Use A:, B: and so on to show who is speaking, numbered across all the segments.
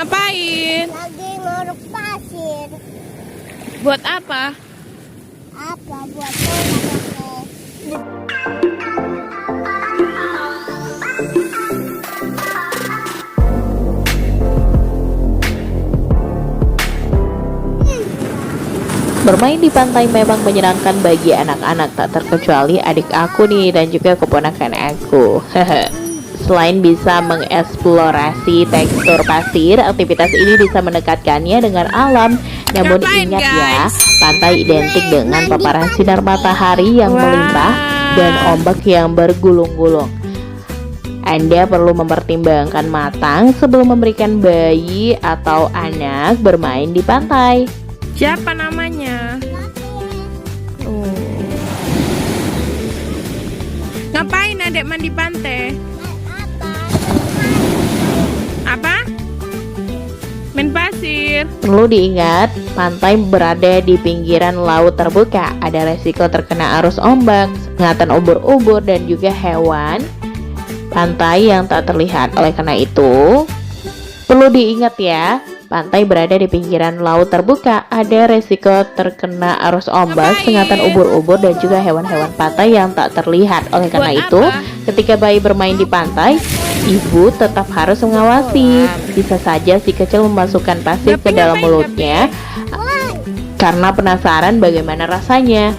A: Ngapain?
B: Lagi nguruk pasir.
A: Buat apa?
B: Apa buat pulang?
C: Bermain di pantai memang menyenangkan bagi anak-anak, tak terkecuali adik aku nih dan juga keponakan aku. Selain bisa mengeksplorasi tekstur pasir, aktivitas ini bisa mendekatkannya dengan alam. Namun
A: Ngapain,
C: ingat ya,
A: guys?
C: pantai identik dengan paparan sinar matahari yang
A: Wah.
C: melimpah dan ombak yang bergulung-gulung. Anda perlu mempertimbangkan matang sebelum memberikan bayi atau anak bermain di pantai.
A: Siapa namanya? Ngapain adek mandi pantai? Apa? Main pasir.
C: Perlu diingat, pantai berada di pinggiran laut terbuka. Ada resiko terkena arus ombak, sengatan ubur-ubur, dan juga hewan pantai yang tak terlihat. Oleh karena itu, perlu diingat ya, pantai berada di pinggiran laut terbuka. Ada resiko terkena arus ombak, sengatan ubur-ubur, dan juga hewan-hewan pantai yang tak terlihat. Oleh karena
A: Buat
C: itu,
A: apa?
C: ketika bayi bermain di pantai, ibu tetap harus mengawasi. Bisa saja si kecil memasukkan pasir ke dalam mulutnya karena penasaran bagaimana rasanya.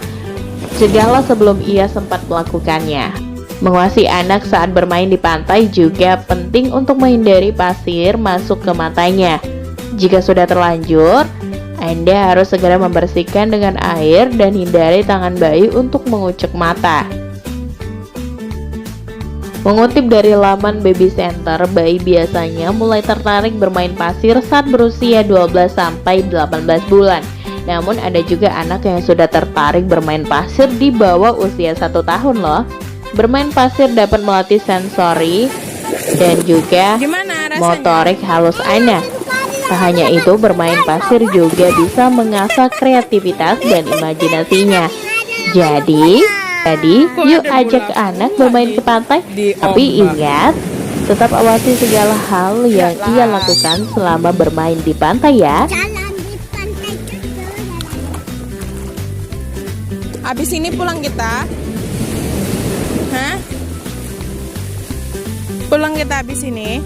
C: Cegahlah sebelum ia sempat melakukannya. Mengawasi anak saat bermain di pantai juga penting untuk menghindari pasir masuk ke matanya. Jika sudah terlanjur, Anda harus segera membersihkan dengan air dan hindari tangan bayi untuk mengucek mata. Mengutip dari laman Baby Center, bayi biasanya mulai tertarik bermain pasir saat berusia 12-18 bulan. Namun ada juga anak yang sudah tertarik bermain pasir di bawah usia 1 tahun loh. Bermain pasir dapat melatih sensori dan juga
A: Gimana rasanya?
C: motorik halus anak. Tak hanya itu, bermain pasir juga bisa mengasah kreativitas dan imajinasinya. Jadi yuk ajak anak bermain ke pantai. Tapi ingat, tetap awasi segala hal yang ia lakukan selama bermain di pantai ya.
B: Jalan di pantai kecil.
A: Abis ini pulang kita? Hah? Pulang kita abis ini?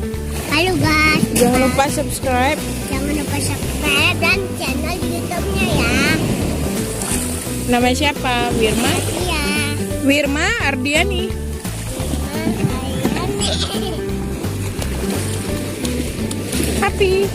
B: Halo guys,
A: Jangan lupa subscribe.
B: jangan lupa subscribe dan channel YouTube-nya ya.
A: Nama siapa? Wirma?
B: Iya.
A: Wirma Ardiani. Happy.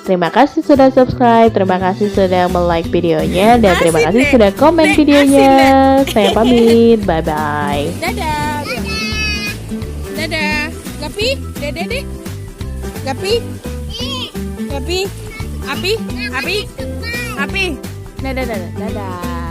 C: Terima kasih sudah subscribe, terima kasih sudah like videonya, dan terima kasih sudah komen videonya. Saya pamit, bye-bye.
A: Dadah. Dadah. Gapi? Dadah deh. Gapi? Gapi? Api? Api? Api? Dadah, dadah, dadah.